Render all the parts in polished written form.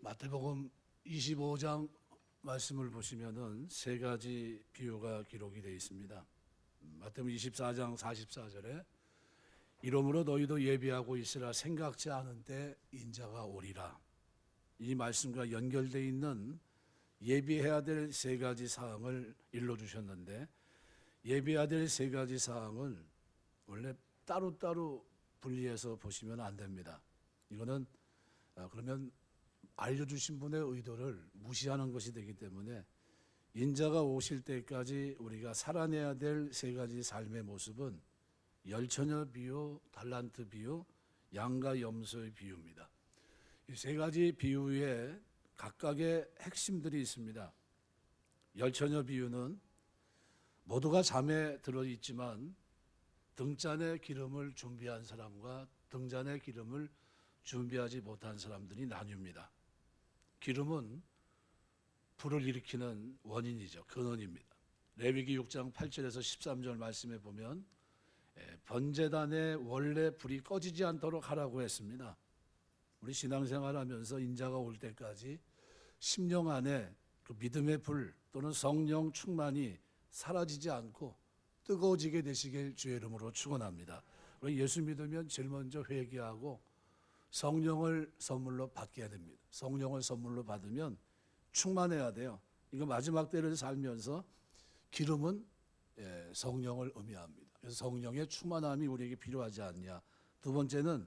마태복음 25장 말씀을 보시면은 세 가지 비유가 기록이 되어 있습니다. 마태복음 24장 44절에 이러므로 너희도 예비하고 있으라 생각지 않은 때 인자가 오리라. 이 말씀과 연결되어 있는 예비해야 될 세 가지 사항을 일러주셨는데, 예비해야 될 세 가지 사항을 원래 따로따로 분리해서 보시면 안 됩니다. 이거는 그러면 알려주신 분의 의도를 무시하는 것이 되기 때문에 인자가 오실 때까지 우리가 살아내야 될 세 가지 삶의 모습은 열처녀 비유, 달란트 비유, 양과 염소의 비유입니다. 이 세 가지 비유에 각각의 핵심들이 있습니다. 열처녀 비유는 모두가 잠에 들어있지만 등잔에 기름을 준비한 사람과 등잔에 기름을 준비하지 못한 사람들이 나뉩니다. 기름은 불을 일으키는 원인이죠. 근원입니다. 레위기 6장 8절에서 13절 말씀에 보면 번제단에 원래 불이 꺼지지 않도록 하라고 했습니다. 우리 신앙생활하면서 인자가 올 때까지 심령 안에 그 믿음의 불 또는 성령 충만이 사라지지 않고 뜨거워지게 되시길 주의 이름으로 축원합니다. 우리 예수 믿으면 제일 먼저 회개하고 성령을 선물로 받게 됩니다. 성령을 선물로 받으면 충만해야 돼요. 이거 마지막 때를 살면서 기름은 성령을 의미합니다. 그래서 성령의 충만함이 우리에게 필요하지 않냐. 두 번째는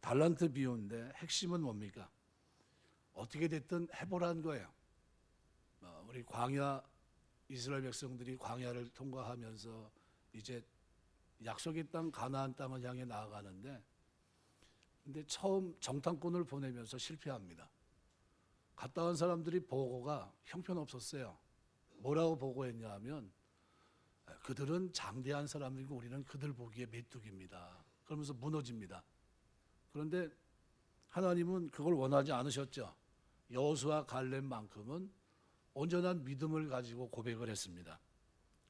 달란트 비유인데 핵심은 뭡니까? 어떻게 됐든 해보라는 거예요. 우리 광야, 이스라엘 백성들이 광야를 통과하면서 이제 약속의 땅 가나안 땅을 향해 나아가는데, 근데 처음 정탐꾼을 보내면서 실패합니다. 갔다 온 사람들이 보고가 형편없었어요. 뭐라고 보고했냐 하면 그들은 장대한 사람이고 우리는 그들 보기에 메뚜기입니다. 그러면서 무너집니다. 그런데 하나님은 그걸 원하지 않으셨죠. 여호수아 갈렙만큼은 온전한 믿음을 가지고 고백을 했습니다.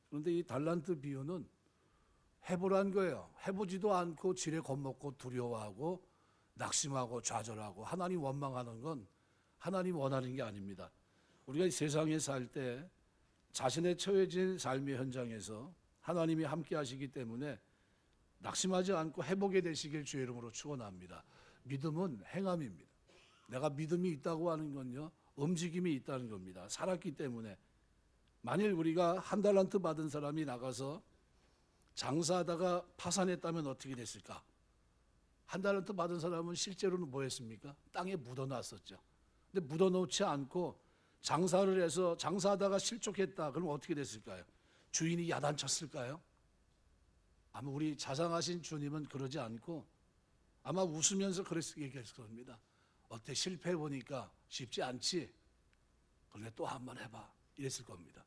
그런데 이 달란트 비유는 해보란 거예요. 해보지도 않고 지레 겁먹고 두려워하고 낙심하고 좌절하고 하나님 원망하는 건 하나님 원하는 게 아닙니다. 우리가 이 세상에 살 때 자신의 처해진 삶의 현장에서 하나님이 함께 하시기 때문에 낙심하지 않고 해보게 되시길 주의 이름으로 축원합니다. 믿음은 행함입니다. 내가 믿음이 있다고 하는 건요, 움직임이 있다는 겁니다. 살았기 때문에. 만일 우리가 한 달란트 받은 사람이 나가서 장사하다가 파산했다면 어떻게 됐을까? 한 달란트 받은 사람은 실제로는 뭐 했습니까? 땅에 묻어놨었죠. 근데 묻어놓지 않고 장사를 해서 장사하다가 실족했다. 그럼 어떻게 됐을까요? 주인이 야단쳤을까요? 아마 우리 자상하신 주님은 그러지 않고 아마 웃으면서 그랬을 얘기했을 겁니다. 어때, 실패해보니까 쉽지 않지? 그런데 또 한 번 해봐. 이랬을 겁니다.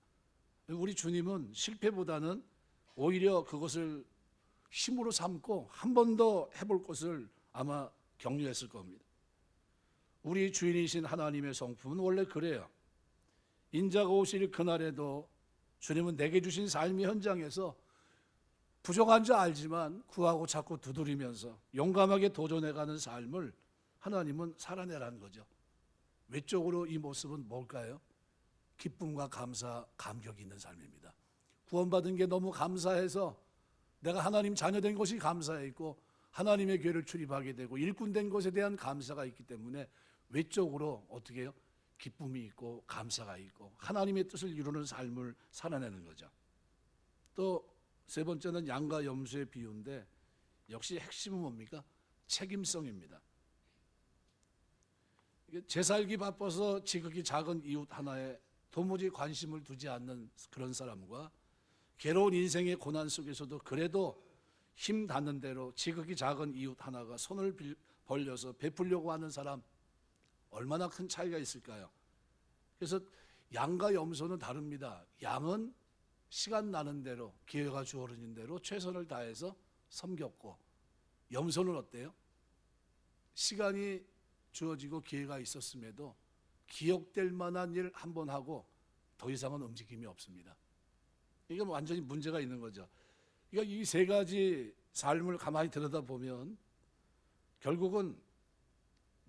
우리 주님은 실패보다는 오히려 그것을 힘으로 삼고 한 번 더 해볼 것을 아마 격려했을 겁니다. 우리 주인이신 하나님의 성품은 원래 그래요. 인자가 오실 그날에도 주님은 내게 주신 삶의 현장에서 부족한 줄 알지만 구하고 찾고 두드리면서 용감하게 도전해가는 삶을 하나님은 살아내라는 거죠. 외적으로 이 모습은 뭘까요? 기쁨과 감사, 감격이 있는 삶입니다. 구원받은 게 너무 감사해서 내가 하나님 자녀된 것이 감사해 있고 하나님의 교회를 출입하게 되고 일꾼된 것에 대한 감사가 있기 때문에 외적으로 어떻게 해요? 기쁨이 있고 감사가 있고 하나님의 뜻을 이루는 삶을 살아내는 거죠. 또 세 번째는 양과 염소의 비유인데 역시 핵심은 뭡니까? 책임성입니다. 제 살기 바빠서 지극히 작은 이웃 하나에 도무지 관심을 두지 않는 그런 사람과 괴로운 인생의 고난 속에서도 그래도 힘 닿는 대로 지극히 작은 이웃 하나가 손을 벌려서 베풀려고 하는 사람, 얼마나 큰 차이가 있을까요? 그래서 양과 염소는 다릅니다. 양은 시간 나는 대로 기회가 주어지는 대로 최선을 다해서 섬겼고, 염소는 어때요? 시간이 주어지고 기회가 있었음에도 기억될 만한 일 한 번 하고 더 이상은 움직임이 없습니다. 이건 완전히 문제가 있는 거죠. 그러니까 이 세 가지 삶을 가만히 들여다보면 결국은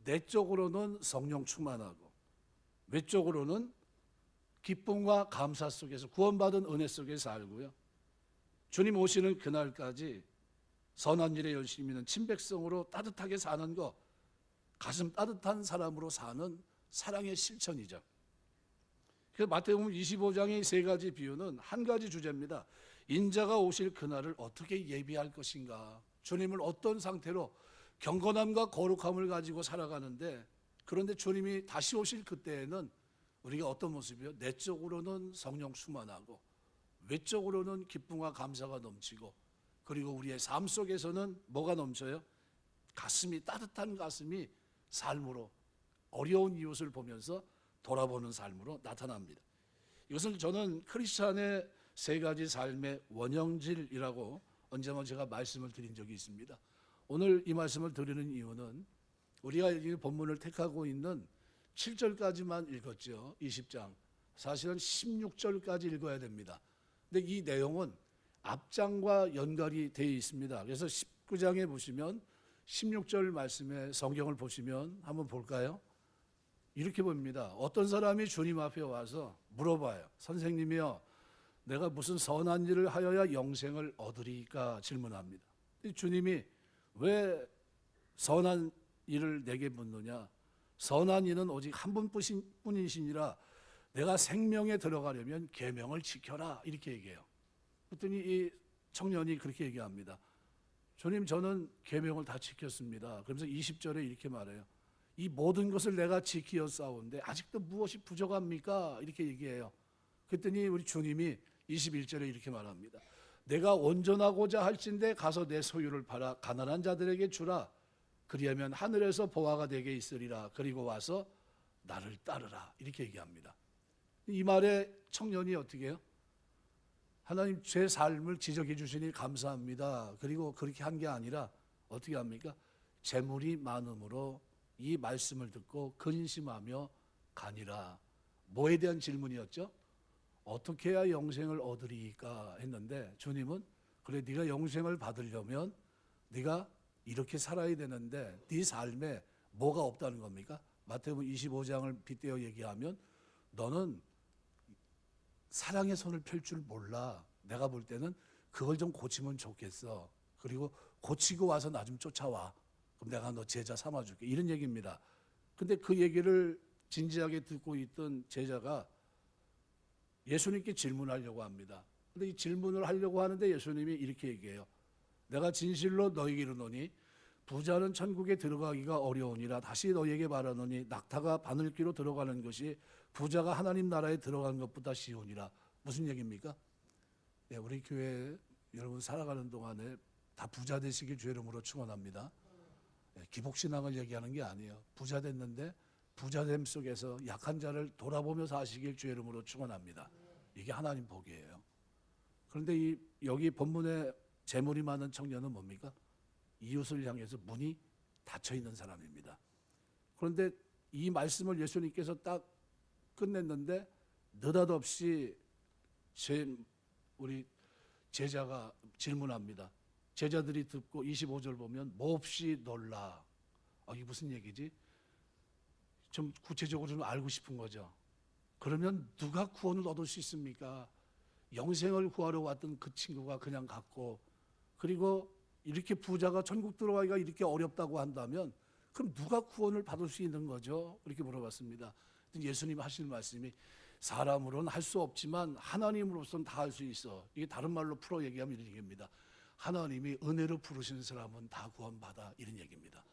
내적으로는 성령 충만하고 외적으로는 기쁨과 감사 속에서 구원받은 은혜 속에 살고요. 주님 오시는 그날까지 선한 일에 열심히 있는 친백성으로 따뜻하게 사는 것, 가슴 따뜻한 사람으로 사는 사랑의 실천이죠. 그래서 마태복음 25장의 세 가지 비유는 한 가지 주제입니다. 인자가 오실 그날을 어떻게 예비할 것인가, 주님을 어떤 상태로 경건함과 거룩함을 가지고 살아가는데, 그런데 주님이 다시 오실 그때에는 우리가 어떤 모습이요? 내적으로는 성령 충만하고 외적으로는 기쁨과 감사가 넘치고, 그리고 우리의 삶 속에서는 뭐가 넘쳐요? 가슴이 따뜻한 가슴이 삶으로 어려운 이웃을 보면서 돌아보는 삶으로 나타납니다. 이것을 저는 크리스찬의 세 가지 삶의 원형질이라고 언젠가 제가 말씀을 드린 적이 있습니다. 오늘 이 말씀을 드리는 이유는 우리가 이 본문을 택하고 있는 7절까지만 읽었죠. 20장. 사실은 16절까지 읽어야 됩니다. 근데 이 내용은 앞장과 연결이 되어 있습니다. 그래서 19장에 보시면 16절 말씀에 성경을 보시면 한번 볼까요? 이렇게 봅니다. 어떤 사람이 주님 앞에 와서 물어봐요. 선생님이여, 내가 무슨 선한 일을 하여야 영생을 얻으리까 질문합니다. 주님이 왜 선한 일을 내게 묻느냐? 선한 이는 오직 한 분뿐이시니라. 내가 생명에 들어가려면 계명을 지켜라, 이렇게 얘기해요. 그랬더니 이 청년이 그렇게 얘기합니다. 주님, 저는 계명을 다 지켰습니다. 그러면서 20절에 이렇게 말해요. 이 모든 것을 내가 지키었사온데 아직도 무엇이 부족합니까? 이렇게 얘기해요. 그랬더니 우리 주님이 21절에 이렇게 말합니다. 내가 온전하고자 할진대 가서 내 소유를 팔아 가난한 자들에게 주라. 그리하면 하늘에서 보화가 되게 있으리라. 그리고 와서 나를 따르라. 이렇게 얘기합니다. 이 말에 청년이 어떻게 해요? 하나님, 제 삶을 지적해 주시니 감사합니다. 그리고 그렇게 한 게 아니라 어떻게 합니까? 재물이 많음으로 이 말씀을 듣고 근심하며 가니라. 뭐에 대한 질문이었죠? 어떻게 해야 영생을 얻으리까 했는데, 주님은 그래, 네가 영생을 받으려면 네가 이렇게 살아야 되는데 네 삶에 뭐가 없다는 겁니까? 마태복음 25장을 빗대어 얘기하면 너는 사랑의 손을 펼 줄 몰라. 내가 볼 때는 그걸 좀 고치면 좋겠어. 그리고 고치고 와서 나 좀 쫓아와. 그럼 내가 너 제자 삼아줄게. 이런 얘기입니다. 근데 그 얘기를 진지하게 듣고 있던 제자가 예수님께 질문하려고 합니다. 근데 이 질문을 하려고 하는데 예수님이 이렇게 얘기해요. 내가 진실로 너희에게 이르노니 부자는 천국에 들어가기가 어려우니라. 다시 너희에게 말하노니 낙타가 바늘귀로 들어가는 것이 부자가 하나님 나라에 들어가는 것보다 쉬우니라. 무슨 얘기입니까? 네, 우리 교회 여러분 살아가는 동안에 다 부자 되시길 주의 이름으로 축원합니다. 네, 기복신앙을 얘기하는 게 아니에요. 부자 됐는데 부자됨 속에서 약한 자를 돌아보며 사시길 주의 이름으로 축원합니다. 이게 하나님 복이에요. 그런데 여기 본문에 재물이 많은 청년은 뭡니까? 이웃을 향해서 문이 닫혀 있는 사람입니다. 그런데 이 말씀을 예수님께서 딱 끝냈는데 느닷없이 우리 제자가 질문합니다. 제자들이 듣고 25절 보면 몹시 놀라. 이게 무슨 얘기지? 좀 구체적으로 좀 알고 싶은 거죠. 그러면 누가 구원을 얻을 수 있습니까? 영생을 구하러 왔던 그 친구가 그냥 갔고, 그리고 이렇게 부자가 천국 들어가기가 이렇게 어렵다고 한다면 그럼 누가 구원을 받을 수 있는 거죠? 이렇게 물어봤습니다. 예수님 하시는 말씀이 사람으로는 할 수 없지만 하나님으로서는 다 할 수 있어. 이게 다른 말로 풀어 얘기하면 이런 얘기입니다. 하나님이 은혜로 부르신 사람은 다 구원받아, 이런 얘기입니다.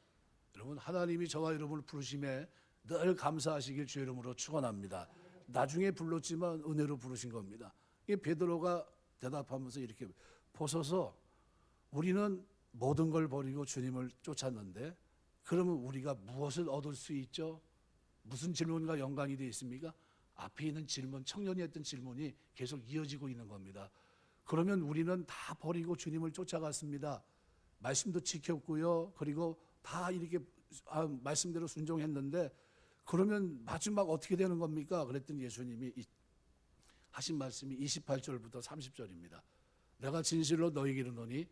여러분, 하나님이 저와 여러분을 부르심에 늘 감사하시길 주의 이름으로 축원합니다. 나중에 불렀지만 은혜로 부르신 겁니다. 이게 베드로가 대답하면서 이렇게 보소서, 우리는 모든 걸 버리고 주님을 쫓았는데 그러면 우리가 무엇을 얻을 수 있죠? 무슨 질문과 연관이 되어 있습니까? 앞에 있는 질문, 청년이 했던 질문이 계속 이어지고 있는 겁니다. 그러면 우리는 다 버리고 주님을 쫓아갔습니다. 말씀도 지켰고요. 그리고 다 이렇게 말씀대로 순종했는데 그러면 마지막 어떻게 되는 겁니까? 그랬더니 예수님이 하신 말씀이 28절부터 30절입니다. 내가 진실로 너희에게 이르노니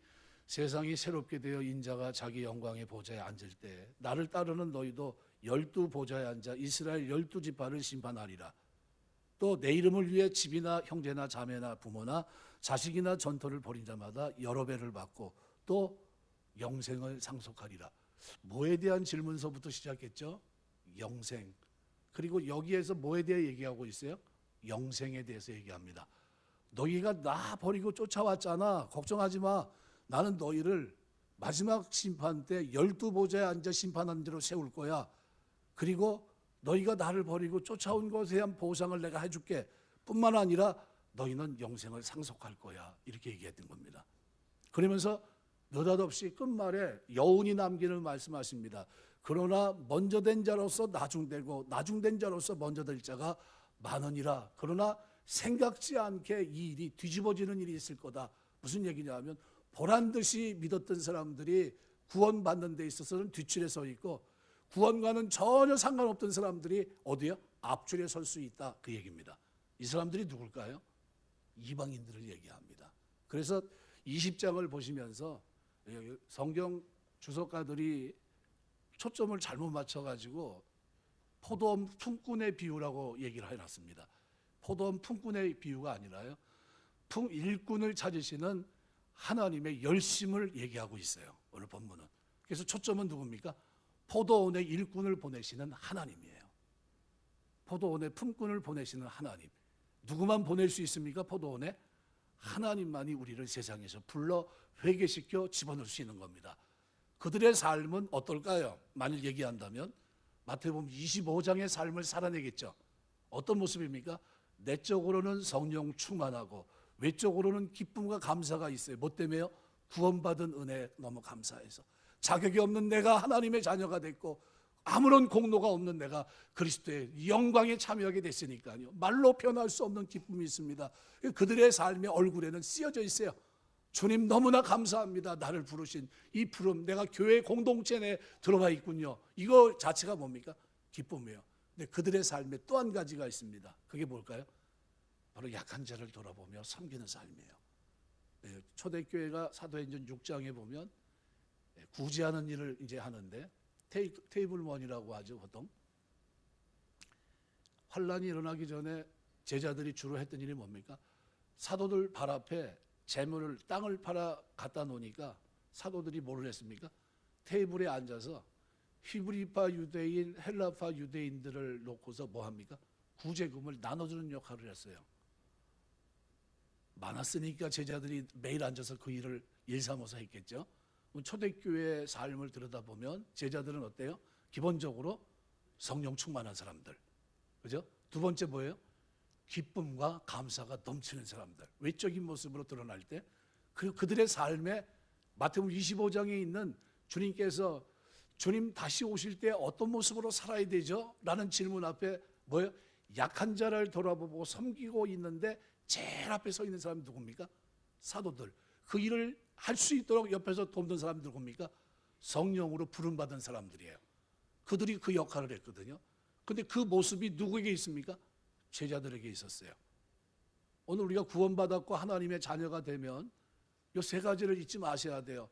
세상이 새롭게 되어 인자가 자기 영광의 보좌에 앉을 때 나를 따르는 너희도 12보좌에 앉아 이스라엘 12지파를 심판하리라. 또 내 이름을 위해 집이나 형제나 자매나 부모나 자식이나 전토를 벌인 자마다 여러 배를 받고 또 영생을 상속하리라. 뭐에 대한 질문서부터 시작했죠? 영생. 그리고 여기에서 뭐에 대해 얘기하고 있어요? 영생에 대해서 얘기합니다. 너희가 나 버리고 쫓아왔잖아. 걱정하지 마. 나는 너희를 마지막 심판 때 12보좌에 앉아 심판하는 대로 세울 거야. 그리고 너희가 나를 버리고 쫓아온 것에 대한 보상을 내가 해줄게. 뿐만 아니라 너희는 영생을 상속할 거야. 이렇게 얘기했던 겁니다. 그러면서 느닷없이 끝말에 여운이 남기를 말씀하십니다. 그러나 먼저 된 자로서 나중되고 나중된 자로서 먼저 될 자가 많으니라. 그러나 생각지 않게 이 일이 뒤집어지는 일이 있을 거다. 무슨 얘기냐 하면 보란듯이 믿었던 사람들이 구원받는 데 있어서는 뒷줄에 서 있고 구원과는 전혀 상관없던 사람들이 어디요? 앞줄에 설 수 있다. 그 얘기입니다. 이 사람들이 누굴까요? 이방인들을 얘기합니다. 그래서 20장을 보시면서 성경 주석가들이 초점을 잘못 맞춰가지고 포도원 품꾼의 비유라고 얘기를 해놨습니다. 포도원 품꾼의 비유가 아니라요. 일꾼을 찾으시는 하나님의 열심을 얘기하고 있어요. 오늘 본문은. 그래서 초점은 누굽니까? 포도원에 일꾼을 보내시는 하나님이에요. 포도원에 품꾼을 보내시는 하나님. 누구만 보낼 수 있습니까? 포도원에? 하나님만이 우리를 세상에서 불러 회개시켜 집어넣을 수 있는 겁니다. 그들의 삶은 어떨까요? 만일 얘기한다면 마태복음 25장의 삶을 살아내겠죠. 어떤 모습입니까? 내적으로는 성령 충만하고 외적으로는 기쁨과 감사가 있어요. 뭐 때문에요? 구원받은 은혜에 너무 감사해서. 자격이 없는 내가 하나님의 자녀가 됐고 아무런 공로가 없는 내가 그리스도의 영광에 참여하게 됐으니까요. 말로 표현할 수 없는 기쁨이 있습니다. 그들의 삶의 얼굴에는 쓰여져 있어요. 주님 너무나 감사합니다. 나를 부르신 이 부름, 내가 교회 공동체 내에 들어가 있군요. 이거 자체가 뭡니까? 기쁨이에요. 근데 그들의 삶에 또 한 가지가 있습니다. 그게 뭘까요? 바로 약한 자를 돌아보며 섬기는 삶이에요. 초대교회가 사도행전 6장에 보면 구제하는 일을 이제 하는데 테이블먼이라고 하죠. 보통 환란이 일어나기 전에 제자들이 주로 했던 일이 뭡니까? 사도들 발 앞에 재물을 땅을 팔아 갖다 놓으니까 사도들이 뭐를 했습니까? 테이블에 앉아서 히브리파 유대인, 헬라파 유대인들을 놓고서 뭐 합니까? 구제금을 나눠주는 역할을 했어요. 많았으니까 제자들이 매일 앉아서 그 일을 일삼아서 했겠죠. 초대교회의 삶을 들여다보면 제자들은 어때요? 기본적으로 성령 충만한 사람들. 그죠? 두 번째 뭐예요? 기쁨과 감사가 넘치는 사람들. 외적인 모습으로 드러날 때 그리고 그들의 삶에 마태복음 25장에 있는 주님께서 주님 다시 오실 때 어떤 모습으로 살아야 되죠? 라는 질문 앞에 뭐예요? 약한 자를 돌아보고 섬기고 있는데 제일 앞에 서 있는 사람이 누굽니까? 사도들. 그 일을 할 수 있도록 옆에서 돕는 사람이 누굽니까? 성령으로 부름받은 사람들이에요. 그들이 그 역할을 했거든요. 근데 그 모습이 누구에게 있습니까? 제자들에게 있었어요. 오늘 우리가 구원받았고 하나님의 자녀가 되면 이 세 가지를 잊지 마셔야 돼요.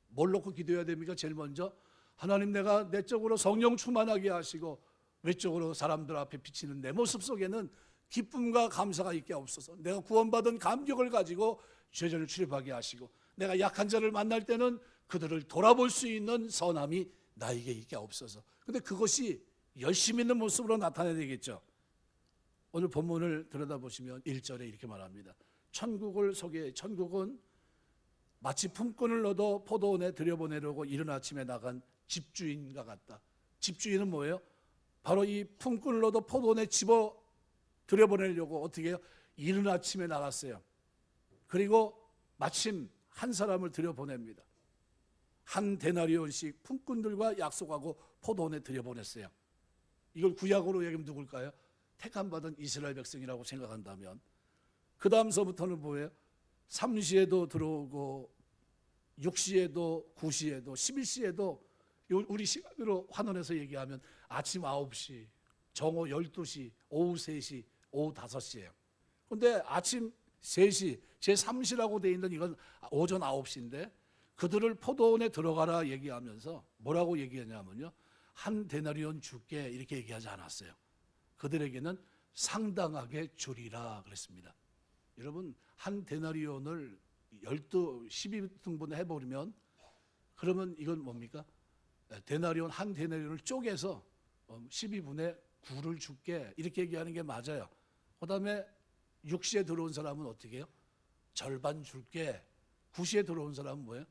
뭘 놓고 기도해야 됩니까? 제일 먼저 하나님, 내가 내적으로 성령 충만하게 하시고 외적으로 사람들 앞에 비치는 내 모습 속에는 기쁨과 감사가 있게 없어서 내가 구원받은 감격을 가지고 죄전을 출입하게 하시고 내가 약한 자를 만날 때는 그들을 돌아볼 수 있는 선함이 나에게 있게 없어서. 근데 그것이 열심 있는 모습으로 나타나야 되겠죠. 오늘 본문을 들여다보시면 1절에 이렇게 말합니다. 천국은 마치 품꾼을 얻어 포도원에 들여보내려고 이른 아침에 나간 집주인과 같다. 집주인은 뭐예요? 바로 이 품꾼을 얻어 포도원에 집어 들여보내려고 어떻게 해요? 이른 아침에 나갔어요. 그리고 마침 한 사람을 들여보냅니다. 한 데나리온씩 품꾼들과 약속하고 포도원에 들여보냈어요. 이걸 구약으로 얘기하면 누굴까요? 택함받은 이스라엘 백성이라고 생각한다면 그 다음서부터는 뭐예요? 3시에도 들어오고 6시에도 9시에도 11시에도 우리 시간으로 환원해서 얘기하면 아침 9시, 정오 12시, 오후 3시, 오후 5시예요. 그런데 아침 3시, 제3시라고 돼 있는 이건 오전 9시인데 그들을 포도원에 들어가라 얘기하면서 뭐라고 얘기하냐면요. 한 데나리온 줄게 이렇게 얘기하지 않았어요. 그들에게는 상당하게 주리라 그랬습니다. 여러분 한 데나리온을 12등분 해버리면 그러면 이건 뭡니까? 데나리온 한 데나리온을 쪼개서 12분의 9를 줄게 이렇게 얘기하는 게 맞아요. 그 다음에 6시에 들어온 사람은 어떻게 해요? 절반 줄게. 9시에 들어온 사람은 뭐예요?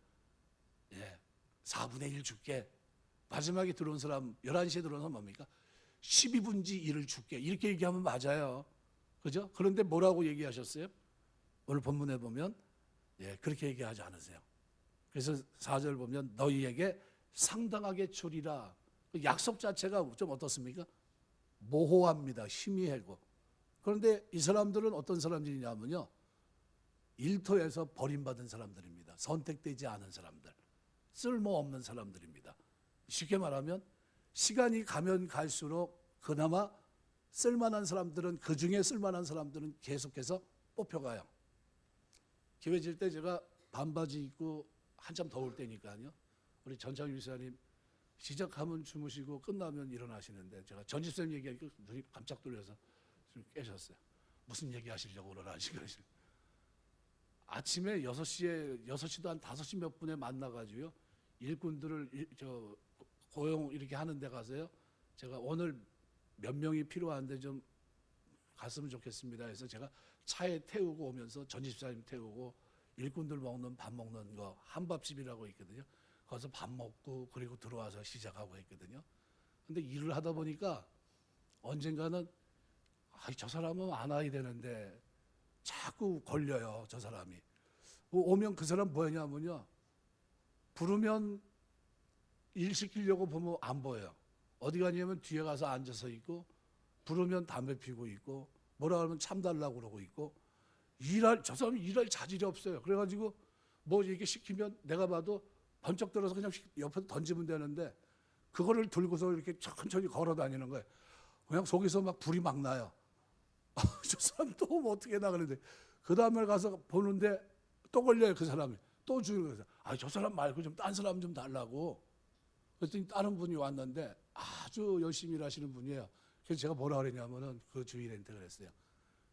4분의 1 줄게. 마지막에 들어온 사람 11시에 들어온 사람 뭡니까? 12분지 1을 줄게. 이렇게 얘기하면 맞아요. 그죠? 그런데 뭐라고 얘기하셨어요? 오늘 본문에 보면 그렇게 얘기하지 않으세요. 그래서 4절 보면 너희에게 상당하게 주리라. 약속 자체가 좀 어떻습니까? 모호합니다. 희미하고. 그런데 이 사람들은 어떤 사람들이냐면요. 일터에서 버림받은 사람들입니다. 선택되지 않은 사람들. 쓸모없는 사람들입니다. 쉽게 말하면 시간이 가면 갈수록 그나마 쓸만한 사람들은 그중에 쓸만한 사람들은 계속해서 뽑혀가요. 기회 질 때 제가 반바지 입고 한참 더울 때니까요. 우리 전창규 지사님 시작하면 주무시고 끝나면 일어나시는데 제가 전집사님 얘기하니까 눈이 깜짝 놀라서 좀 깨셨어요. 무슨 얘기 하시려고 그러시고 아침에 6시도 한 5시 몇 분에 만나가지고요. 일꾼들을 고용 이렇게 하는 데 가서요. 제가 오늘 몇 명이 필요한데 좀 갔으면 좋겠습니다 해서 제가 차에 태우고 오면서 전집사님 태우고 일꾼들 먹는 밥 먹는 거 한밥집이라고 있거든요. 거기서 밥 먹고 그리고 들어와서 시작하고 했거든요. 근데 일을 하다 보니까 언젠가는 저 사람은 안 와야 되는데 자꾸 걸려요. 저 사람이. 오면 그 사람 뭐냐면요. 부르면 일 시키려고 보면 안 보여요. 어디 가냐면 뒤에 가서 앉아서 있고 부르면 담배 피우고 있고 뭐라 하면 참 달라고 그러고 있고 저 사람이 일할 자질이 없어요. 그래가지고 뭐 이렇게 시키면 내가 봐도 번쩍 들어서 그냥 옆에 던지면 되는데 그거를 들고서 이렇게 천천히 걸어 다니는 거예요. 그냥 속에서 막 불이 막 나요. 저 사람 또 뭐 어떻게 나가는데 그 다음에 가서 보는데 또 걸려요. 그 사람이 또 주는 거예요. 저 사람 말고 좀 딴 사람 좀 달라고. 그랬더니 다른 분이 왔는데 아주 열심히 일하시는 분이에요. 그래서 제가 뭐라 그랬냐면은 그 주인한테 그랬어요.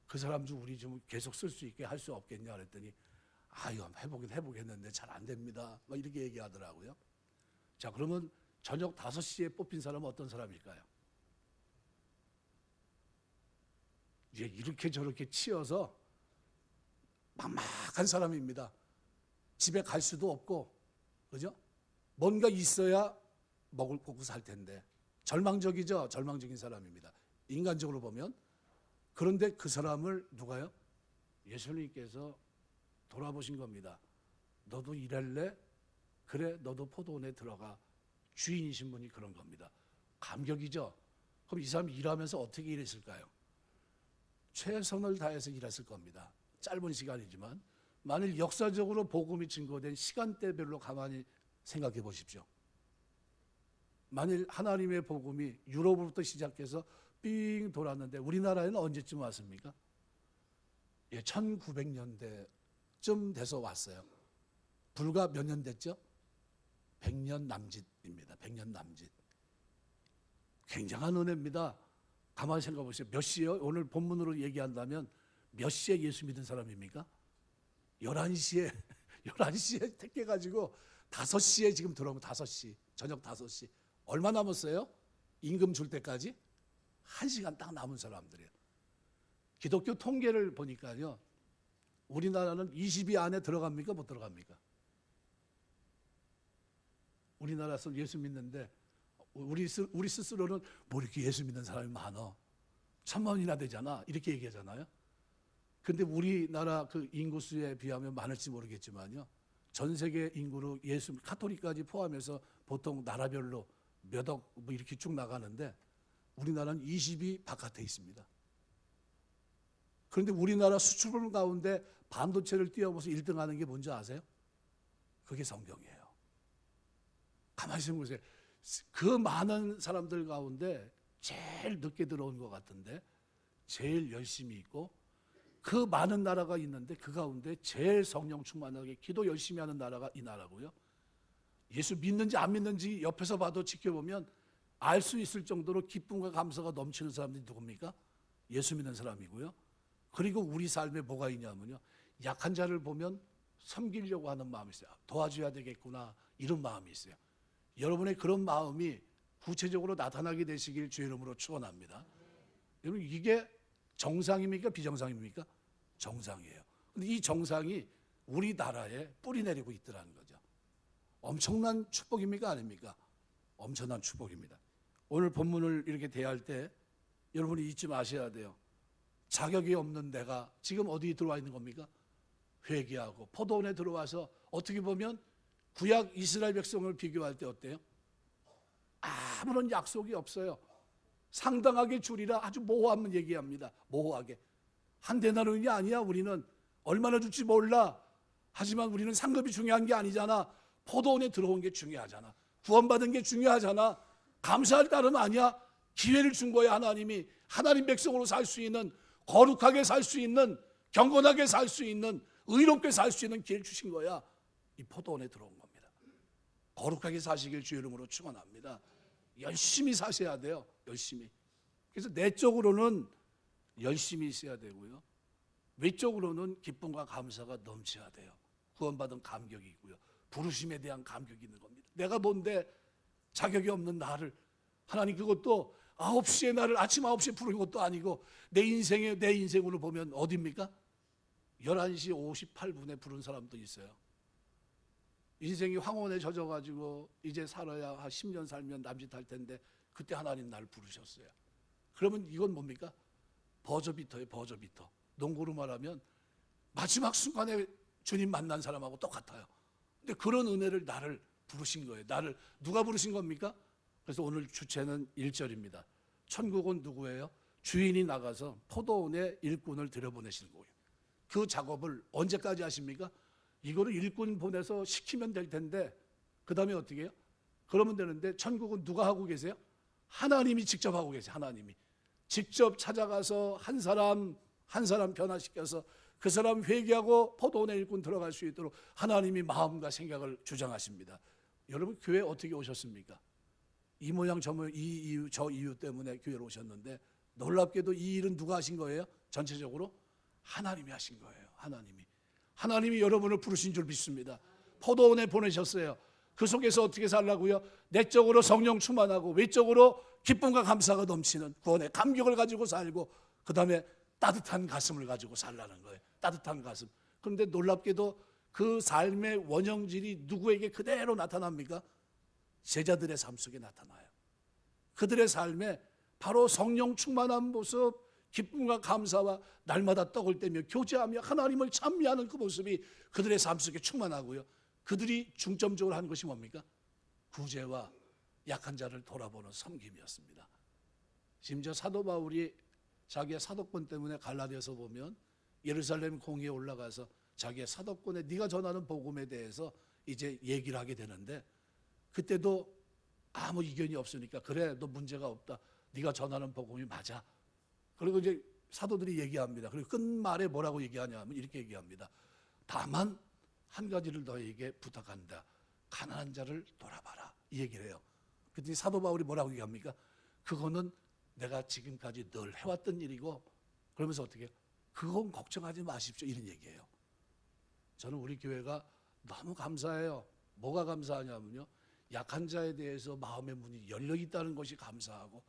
그 사람 좀 우리 좀 계속 쓸 수 있게 할 수 없겠냐 그랬더니 이거 해보겠는데 잘 안 됩니다. 막 이렇게 얘기하더라고요. 자, 그러면 저녁 5시에 뽑힌 사람은 어떤 사람일까요? 이렇게 저렇게 치여서 막막한 사람입니다. 집에 갈 수도 없고, 그죠? 뭔가 있어야 먹고 살 텐데. 절망적이죠? 절망적인 사람입니다. 인간적으로 보면. 그런데 그 사람을 누가요? 예수님께서 돌아보신 겁니다. 너도 일할래? 그래, 너도 포도원에 들어가. 주인이신 분이 그런 겁니다. 감격이죠? 그럼 이 사람이 일하면서 어떻게 일했을까요? 최선을 다해서 일했을 겁니다. 짧은 시간이지만 만일 역사적으로 복음이 증거된 시간대별로 가만히 생각해 보십시오. 만일 하나님의 복음이 유럽으로부터 시작해서 삥 돌았는데 우리나라에는 언제쯤 왔습니까? 1900년대쯤 돼서 왔어요. 불과 몇 년 됐죠? 100년 남짓입니다. 100년 남짓. 굉장한 은혜입니다. 가만히 생각해 보세요. 몇 시요? 오늘 본문으로 얘기한다면 몇 시에 예수 믿은 사람입니까? 11시에 11시에 택해가지고 5시에 지금 들어오면 5시 저녁 5시 얼마 남았어요? 임금 줄 때까지 1시간 딱 남은 사람들이에요. 기독교 통계를 보니까요. 우리나라는 20위 안에 들어갑니까? 못 들어갑니까? 우리나라에서 예수 믿는데 우리 스스로는 뭐 이렇게 예수 믿는 사람이 많아. 1000만이나 되잖아. 이렇게 얘기하잖아요. 근데 우리나라 그 인구수에 비하면 많을지 모르겠지만요. 전 세계 인구로 카톨릭까지 포함해서 보통 나라별로 몇억 뭐 이렇게 쭉 나가는데 우리나라는 20위 바깥에 있습니다. 그런데 우리나라 수출물 가운데 반도체를 띄워서 1등 하는 게 뭔지 아세요? 그게 성경이에요. 가만히 생각해 보세요. 그 많은 사람들 가운데 제일 늦게 들어온 것 같은데 제일 열심히 있고 그 많은 나라가 있는데 그 가운데 제일 성령 충만하게 기도 열심히 하는 나라가 이 나라고요. 예수 믿는지 안 믿는지 옆에서 봐도 지켜보면 알 수 있을 정도로 기쁨과 감사가 넘치는 사람들이 누굽니까? 예수 믿는 사람이고요. 그리고 우리 삶에 뭐가 있냐면요, 약한 자를 보면 섬기려고 하는 마음이 있어요. 도와줘야 되겠구나, 이런 마음이 있어요. 여러분의 그런 마음이 구체적으로 나타나게 되시길 주의 이름으로 축원합니다. 여러분, 이게 정상입니까? 비정상입니까? 정상이에요. 근데 이 정상이 우리나라에 뿌리 내리고 있더라는 거죠. 엄청난 축복입니까? 아닙니까? 엄청난 축복입니다. 오늘 본문을 이렇게 대할 때 여러분이 잊지 마셔야 돼요. 자격이 없는 내가 지금 어디 들어와 있는 겁니까? 회개하고 포도원에 들어와서 어떻게 보면 구약 이스라엘 백성을 비교할 때 어때요? 아무런 약속이 없어요. 상당하게 주리라 아주 모호하면 얘기합니다. 모호하게. 한 데나리온이 아니야. 우리는 얼마나 줄지 몰라. 하지만 우리는 상급이 중요한 게 아니잖아. 포도원에 들어온 게 중요하잖아. 구원받은 게 중요하잖아. 감사할 따름 아니야. 기회를 준 거야. 하나님이 하나님 백성으로 살 수 있는, 거룩하게 살 수 있는, 경건하게 살 수 있는, 의롭게 살 수 있는 기회를 주신 거야. 이 포도원에 들어온 겁니다. 거룩하게 사시길 주의 이름으로 축원합니다. 열심히 사셔야 돼요. 열심히. 그래서 내적으로는 열심히 있어야 되고요, 외적으로는 기쁨과 감사가 넘쳐야 돼요. 구원받은 감격이 있고요, 부르심에 대한 감격이 있는 겁니다. 내가 뭔데 자격이 없는 나를 하나님, 그것도 9시에 나를 아침 9시에 부르는 것도 아니고 내 인생으로 보면 어디입니까? 11시 58분에 부른 사람도 있어요. 인생이 황혼에 젖어가지고 이제 살아야 한 10년 살면 남짓할 텐데 그때 하나님 나를 부르셨어요. 그러면 이건 뭡니까? 버저비터예요. 버저비터. 농구로 말하면 마지막 순간에 주님 만난 사람하고 똑같아요. 근데 그런 은혜를 나를 부르신 거예요. 나를 누가 부르신 겁니까? 그래서 오늘 주체는 1절입니다. 천국은 누구예요? 주인이 나가서 포도원에 일꾼을 들여보내시는 거예요. 그 작업을 언제까지 하십니까? 이거를 일꾼 보내서 시키면 될 텐데 그 다음에 어떻게 해요? 그러면 되는데 천국은 누가 하고 계세요? 하나님이 직접 하고 계세요. 하나님이 직접 찾아가서 한 사람 변화시켜서 그 사람 회개하고 포도원에 일꾼 들어갈 수 있도록 하나님이 마음과 생각을 주장하십니다. 여러분, 교회 어떻게 오셨습니까? 이 모양 저 모양, 이 이유 저 이유 때문에 교회로 오셨는데 놀랍게도 이 일은 누가 하신 거예요? 전체적으로 하나님이 하신 거예요. 하나님이 여러분을 부르신 줄 믿습니다. 포도원에 보내셨어요. 그 속에서 어떻게 살라고요? 내적으로 성령 충만하고 외적으로 기쁨과 감사가 넘치는 구원의 감격을 가지고 살고, 그 다음에 따뜻한 가슴을 가지고 살라는 거예요. 따뜻한 가슴. 그런데 놀랍게도 그 삶의 원형질이 누구에게 그대로 나타납니까? 제자들의 삶 속에 나타나요. 그들의 삶에 바로 성령 충만한 모습, 기쁨과 감사와 날마다 떡을 떼며 교제하며 하나님을 찬미하는 그 모습이 그들의 삶 속에 충만하고요, 그들이 중점적으로 한 것이 뭡니까? 구제와 약한 자를 돌아보는 섬김이었습니다. 심지어 사도 바울이 자기의 사도권 때문에 갈라디아서 보면 예루살렘 공회에 올라가서 자기의 사도권에 네가 전하는 복음에 대해서 이제 얘기를 하게 되는데, 그때도 아무 이견이 없으니까 그래, 너 문제가 없다, 네가 전하는 복음이 맞아. 그리고 이제 사도들이 얘기합니다. 그리고 끝말에 뭐라고 얘기하냐면 이렇게 얘기합니다. 다만 한 가지를 너에게 부탁한다. 가난한 자를 돌아봐라. 이 얘기를 해요. 그랬더니 사도 바울이 뭐라고 얘기합니까? 그거는 내가 지금까지 늘 해왔던 일이고, 그러면서 어떻게 해요? 그건 걱정하지 마십시오. 이런 얘기예요. 저는 우리 교회가 너무 감사해요. 뭐가 감사하냐면요, 약한 자에 대해서 마음의 문이 열려 있다는 것이 감사하고,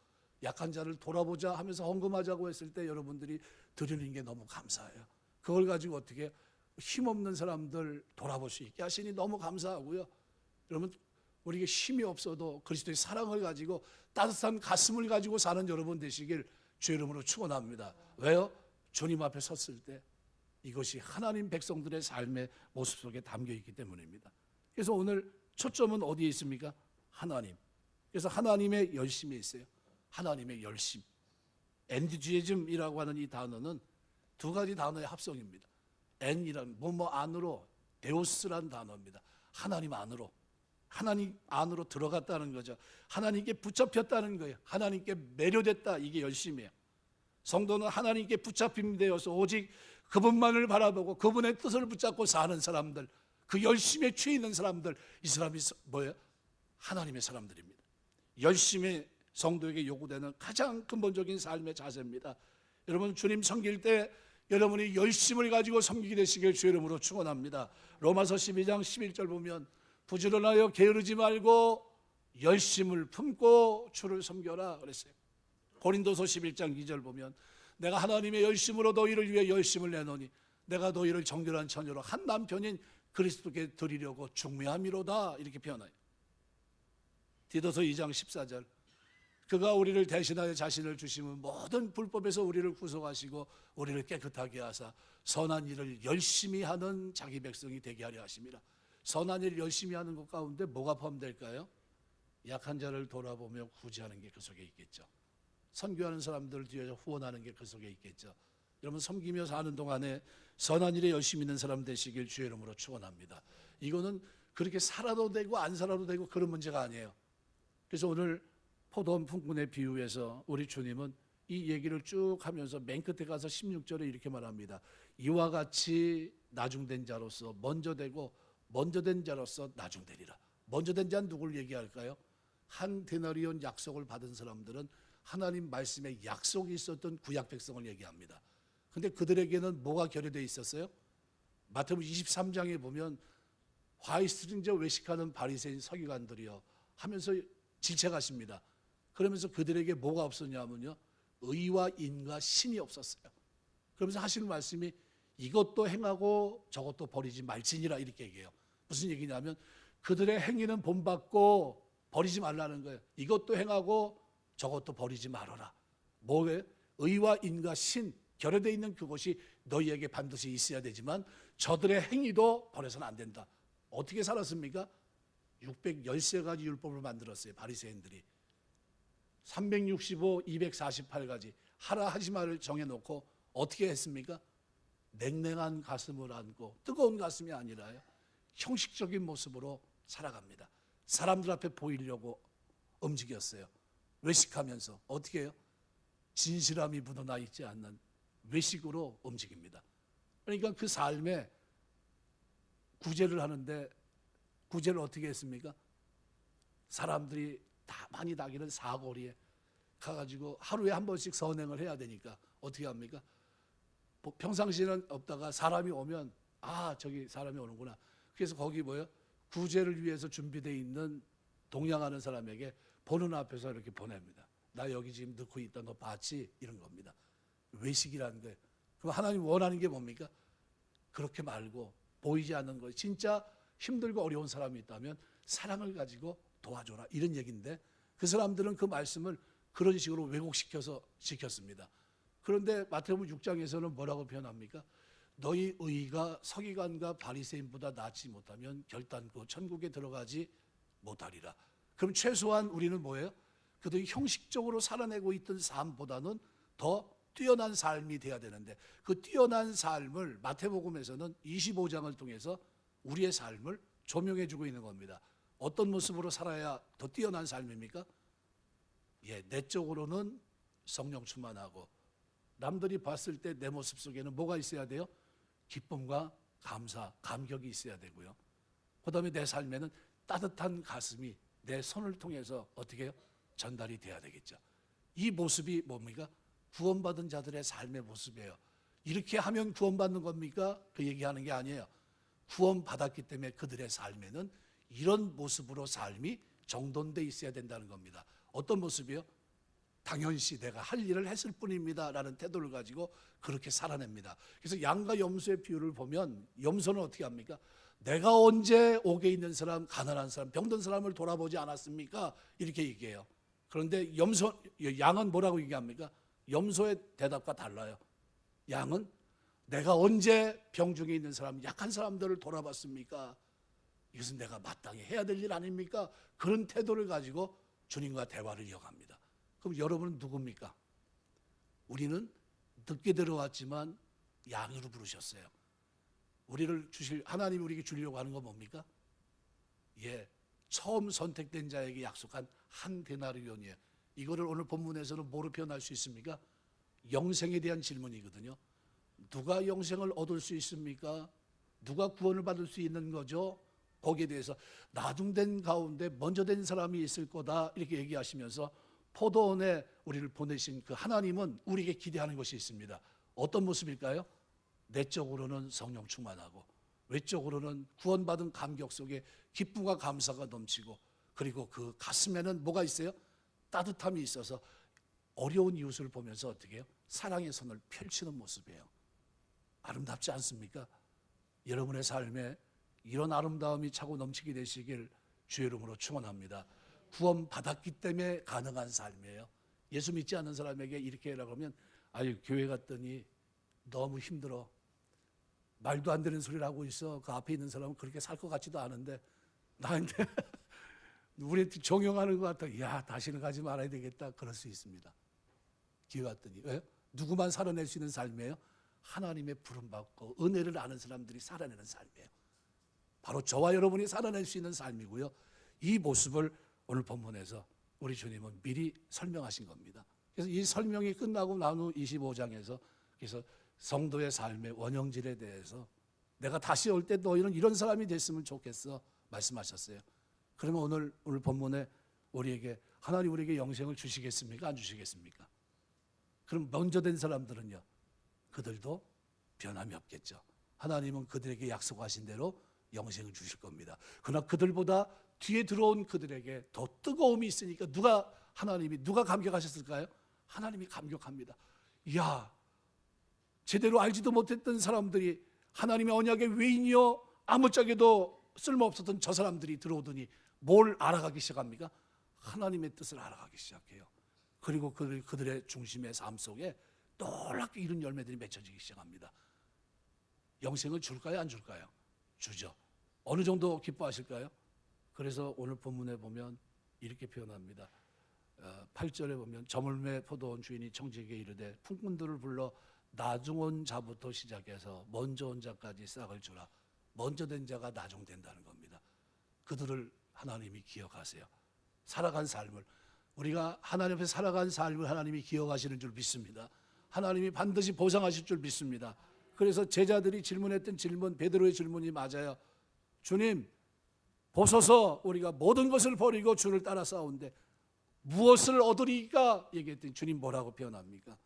약한 자를 돌아보자 하면서 헌금하자고 했을 때 여러분들이 드리는 게 너무 감사해요. 그걸 가지고 어떻게 힘없는 사람들 돌아볼 수 있게 하시니 너무 감사하고요. 여러분, 우리에게 힘이 없어도 그리스도의 사랑을 가지고 따뜻한 가슴을 가지고 사는 여러분 되시길 주의 이름으로 축원합니다. 왜요? 주님 앞에 섰을 때 이것이 하나님 백성들의 삶의 모습 속에 담겨 있기 때문입니다. 그래서 오늘 초점은 어디에 있습니까? 하나님. 그래서 하나님의 열심이 있어요. 하나님의 열심. 엔드주이즘이라고 하는 이 단어는 두 가지 단어의 합성입니다. 엔이란 뭐뭐 안으로, 데오스란 단어입니다. 하나님 안으로. 하나님 안으로 들어갔다는 거죠. 하나님께 붙잡혔다는 거예요. 하나님께 매료됐다. 이게 열심이에요. 성도는 하나님께 붙잡힘 되어서 오직 그분만을 바라보고 그분의 뜻을 붙잡고 사는 사람들, 그 열심에 취해 있는 사람들, 이 사람이 뭐예요? 하나님의 사람들입니다. 열심히 성도에게 요구되는 가장 근본적인 삶의 자세입니다. 여러분, 주님 섬길 때 여러분이 열심을 가지고 섬기게 되시길 주의 이름으로 축원합니다. 로마서 12장 11절 보면 부지런하여 게으르지 말고 열심을 품고 주를 섬겨라 그랬어요. 고린도서 11장 2절 보면 내가 하나님의 열심으로 너희를 위해 열심을 내노니 내가 너희를 정결한 처녀로 한 남편인 그리스도께 드리려고 중매함이로다 이렇게 표현해요. 디도서 2장 14절 그가 우리를 대신하여 자신을 주심은 모든 불법에서 우리를 구속하시고 우리를 깨끗하게 하사 선한 일을 열심히 하는 자기 백성이 되게 하려 하심이라. 선한 일을 열심히 하는 것 가운데 뭐가 포함될까요? 약한 자를 돌아보며 구제하는 게 그 속에 있겠죠. 선교하는 사람들 뒤에서 후원하는 게 그 속에 있겠죠. 여러분, 섬기며 사는 동안에 선한 일에 열심히 있는 사람 되시길 주의 이름으로 축원합니다. 이거는 그렇게 살아도 되고 안 살아도 되고 그런 문제가 아니에요. 그래서 오늘 포도원 품꾼의 비유에서 우리 주님은 이 얘기를 쭉 하면서 맨 끝에 가서 16절에 이렇게 말합니다. 이와 같이 나중된 자로서 먼저 되고 먼저 된 자로서 나중되리라. 먼저 된 자는 누굴 얘기할까요? 한 데나리온 약속을 받은 사람들은 하나님 말씀에 약속이 있었던 구약 백성을 얘기합니다. 근데 그들에게는 뭐가 결여되어 있었어요? 마태복음 23장에 보면 화이트스트링저 외식하는 바리새인 서기관들이요 하면서 질책하십니다. 그러면서 그들에게 뭐가 없었냐면요, 의와 인과 신이 없었어요. 그러면서 하시는 말씀이 이것도 행하고 저것도 버리지 말지니라 이렇게 얘기해요. 무슨 얘기냐면 그들의 행위는 본받고 버리지 말라는 거예요. 이것도 행하고 저것도 버리지 말아라. 뭐예요? 의와 인과 신 결여되어 있는 그것이 너희에게 반드시 있어야 되지만 저들의 행위도 버려서는 안 된다. 어떻게 살았습니까? 613가지 율법을 만들었어요. 바리새인들이 365, 248가지 하라 하지 말을 정해놓고 어떻게 했습니까? 냉랭한 가슴을 안고 뜨거운 가슴이 아니라요, 형식적인 모습으로 살아갑니다. 사람들 앞에 보이려고 움직였어요. 외식하면서 어떻게 해요? 진실함이 묻어나 있지 않는 외식으로 움직입니다. 그러니까 그 삶에 구제를 하는데 구제를 어떻게 했습니까? 사람들이 다 많이 다니는 사거리에 가가지고 하루에 한 번씩 선행을 해야 되니까 어떻게 합니까? 평상시에는 없다가 사람이 오면 아 저기 사람이 오는구나. 그래서 거기 뭐예요? 구제를 위해서 준비되어 있는 동양하는 사람에게 보는 앞에서 이렇게 보냅니다. 나 여기 지금 넣고 있다 너 봤지? 이런 겁니다. 외식이라는 거예요. 그럼 하나님 원하는 게 뭡니까? 그렇게 말고 보이지 않는 거, 진짜 힘들고 어려운 사람이 있다면 사랑을 가지고 도와줘라 이런 얘기인데 그 사람들은 그 말씀을 그런 식으로 왜곡시켜서 지켰습니다. 그런데 마태복음 6장에서는 뭐라고 표현합니까? 너희 의가 서기관과 바리새인보다 낫지 못하면 결단코 천국에 들어가지 못하리라. 그럼 최소한 우리는 뭐예요? 그들이 형식적으로 살아내고 있던 삶보다는 더 뛰어난 삶이 돼야 되는데 그 뛰어난 삶을 마태복음에서는 25장을 통해서 우리의 삶을 조명해 주고 있는 겁니다. 어떤 모습으로 살아야 더 뛰어난 삶입니까? 내적으로는 성령 충만하고 남들이 봤을 때 내 모습 속에는 뭐가 있어야 돼요? 기쁨과 감사, 감격이 있어야 되고요. 그 다음에 내 삶에는 따뜻한 가슴이 내 손을 통해서 어떻게 해요? 전달이 돼야 되겠죠. 이 모습이 뭡니까? 구원받은 자들의 삶의 모습이에요. 이렇게 하면 구원받는 겁니까? 그 얘기하는 게 아니에요. 구원받았기 때문에 그들의 삶에는 이런 모습으로 삶이 정돈돼 있어야 된다는 겁니다. 어떤 모습이요? 당연시 내가 할 일을 했을 뿐입니다 라는 태도를 가지고 그렇게 살아냅니다. 그래서 양과 염소의 비유를 보면 염소는 어떻게 합니까? 내가 언제 옥에 있는 사람, 가난한 사람, 병든 사람을 돌아보지 않았습니까? 이렇게 얘기해요. 그런데 양은 뭐라고 얘기합니까? 염소의 대답과 달라요. 양은 내가 언제 병중에 있는 사람, 약한 사람들을 돌아봤습니까? 이것은 내가 마땅히 해야 될 일 아닙니까? 그런 태도를 가지고 주님과 대화를 이어갑니다. 그럼 여러분은 누굽니까? 우리는 늦게 들어왔지만 양으로 부르셨어요. 하나님이 우리에게 주려고 하는 건 뭡니까? 처음 선택된 자에게 약속한 한 데나리온이에요. 이거를 오늘 본문에서는 뭐로 표현할 수 있습니까? 영생에 대한 질문이거든요. 누가 영생을 얻을 수 있습니까? 누가 구원을 받을 수 있는 거죠? 거기에 대해서 나중된 가운데 먼저 된 사람이 있을 거다 이렇게 얘기하시면서 포도원에 우리를 보내신 그 하나님은 우리에게 기대하는 것이 있습니다. 어떤 모습일까요? 내적으로는 성령 충만하고 외적으로는 구원받은 감격 속에 기쁨과 감사가 넘치고, 그리고 그 가슴에는 뭐가 있어요? 따뜻함이 있어서 어려운 이웃을 보면서 어떻게 해요? 사랑의 손을 펼치는 모습이에요. 아름답지 않습니까? 여러분의 삶에 이런 아름다움이 차고 넘치게 되시길 주의 이름으로 축원합니다. 구원 받았기 때문에 가능한 삶이에요. 예수 믿지 않는 사람에게 이렇게 하라고 하면, 아유 교회 갔더니 너무 힘들어, 말도 안 되는 소리를 하고 있어, 그 앞에 있는 사람은 그렇게 살 것 같지도 않은데 나한테 우리한테 종용하는 것 같아, 야 다시는 가지 말아야 되겠다, 그럴 수 있습니다. 교회 갔더니 왜? 누구만 살아낼 수 있는 삶이에요? 하나님의 부름받고 은혜를 아는 사람들이 살아내는 삶이에요. 바로 저와 여러분이 살아낼 수 있는 삶이고요. 이 모습을 오늘 본문에서 우리 주님은 미리 설명하신 겁니다. 그래서 이 설명이 끝나고 난 후 25장에서 그래서 성도의 삶의 원형질에 대해서 내가 다시 올 때 너희는 이런 사람이 됐으면 좋겠어 말씀하셨어요. 그러면 오늘 본문에 우리에게 하나님 우리에게 영생을 주시겠습니까? 안 주시겠습니까? 그럼 먼저 된 사람들은요, 그들도 변함이 없겠죠. 하나님은 그들에게 약속하신 대로 영생을 주실 겁니다. 그러나 그들보다 뒤에 들어온 그들에게 더 뜨거움이 있으니까 누가 감격하셨을까요? 하나님이 감격합니다. 이야, 제대로 알지도 못했던 사람들이 하나님의 언약의 외인이요 아무짝에도 쓸모없었던 저 사람들이 들어오더니 뭘 알아가기 시작합니까? 하나님의 뜻을 알아가기 시작해요. 그리고 그들의 중심의 삶 속에 놀랍게 이런 열매들이 맺혀지기 시작합니다. 영생을 줄까요? 안 줄까요? 주죠. 어느 정도 기뻐하실까요? 그래서 오늘 본문에 보면 이렇게 표현합니다. 8절에 보면 저물매 포도원 주인이 청지기에게 이르되 품꾼들을 불러 나중 온 자부터 시작해서 먼저 온 자까지 싹을 주라. 먼저 된 자가 나중된다는 겁니다. 그들을 하나님이 기억하세요. 살아간 삶을, 우리가 하나님 앞에 살아간 삶을 하나님이 기억하시는 줄 믿습니다. 하나님이 반드시 보상하실 줄 믿습니다. 그래서 제자들이 질문했던 질문, 베드로의 질문이 맞아요. 주님, 보소서 우리가 모든 것을 버리고 주를 따라 싸운데 무엇을 얻으리까? 얘기했더니 주님 뭐라고 표현합니까?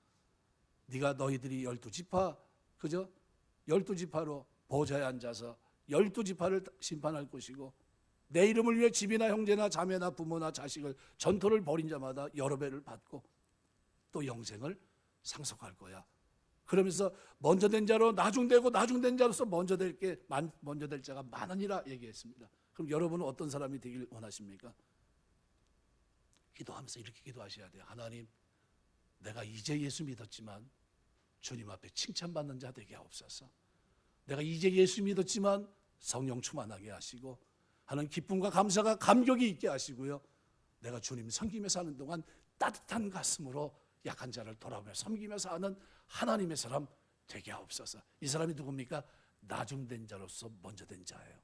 네가 너희들이 12지파, 그죠? 12지파로 보좌에 앉아서 12지파를 심판할 것이고 내 이름을 위해 집이나 형제나 자매나 부모나 자식을 전토를 벌인 자마다 여러 배를 받고 또 영생을 상속할 거야. 그러면서 먼저 된 자로 나중되고 나중된 자로서 먼저 될 자가 많으니라 얘기했습니다. 그럼 여러분은 어떤 사람이 되길 원하십니까? 기도하면서 이렇게 기도하셔야 돼요. 하나님, 내가 이제 예수 믿었지만 주님 앞에 칭찬받는 자 되게 하옵소서. 내가 이제 예수 믿었지만 성령 충만하게 하시고 하는 기쁨과 감사가 감격이 있게 하시고요. 내가 주님 섬기며 사는 동안 따뜻한 가슴으로 약한 자를 돌아보며 섬기며 사는 하나님의 사람 되게 하옵소서. 이 사람이 누굽니까? 나중된 자로서 먼저 된 자예요.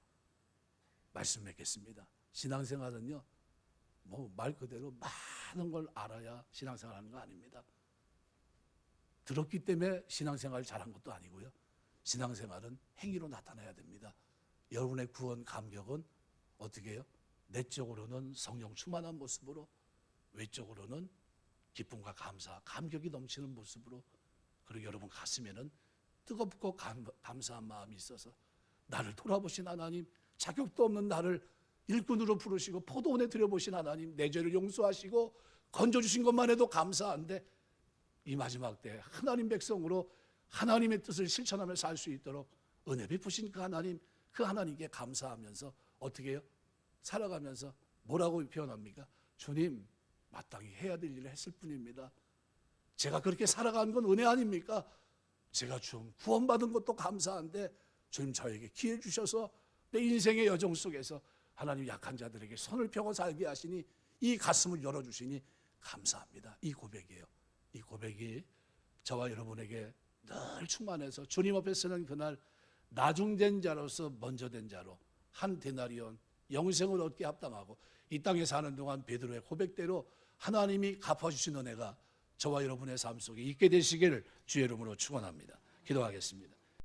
말씀 맺겠습니다. 신앙생활은요, 말 그대로 많은 걸 알아야 신앙생활하는 거 아닙니다. 들었기 때문에 신앙생활을 잘한 것도 아니고요. 신앙생활은 행위로 나타나야 됩니다. 여러분의 구원 감격은 어떻게 해요? 내적으로는 성령 충만한 모습으로, 외적으로는 기쁨과 감사, 감격이 넘치는 모습으로, 그리고 여러분 가슴에는 뜨겁고 감사한 마음이 있어서 나를 돌아보신 하나님, 자격도 없는 나를 일꾼으로 부르시고 포도원에 들여보신 하나님, 내 죄를 용서하시고 건져주신 것만 해도 감사한데 이 마지막 때 하나님 백성으로 하나님의 뜻을 실천하며 살 수 있도록 은혜 베푸신 그 하나님께 감사하면서 어떻게 해요? 살아가면서 뭐라고 표현합니까? 주님, 마땅히 해야 될 일을 했을 뿐입니다. 제가 그렇게 살아간 건 은혜 아닙니까? 제가 좀 구원받은 것도 감사한데 주님 저에게 기회 주셔서 내 인생의 여정 속에서 하나님 약한 자들에게 손을 펴고 살게 하시니 이 가슴을 열어주시니 감사합니다. 이 고백이에요. 이 고백이 저와 여러분에게 늘 충만해서 주님 앞에 서는 그날 나중된 자로서 먼저 된 자로 한 데나리온 영생을 얻게 합당하고 이 땅에 사는 동안 베드로의 고백대로 하나님이 갚아주신 은혜가 저와 여러분의 삶 속에 있게 되시기를 주의 이름으로 축원합니다. 기도하겠습니다.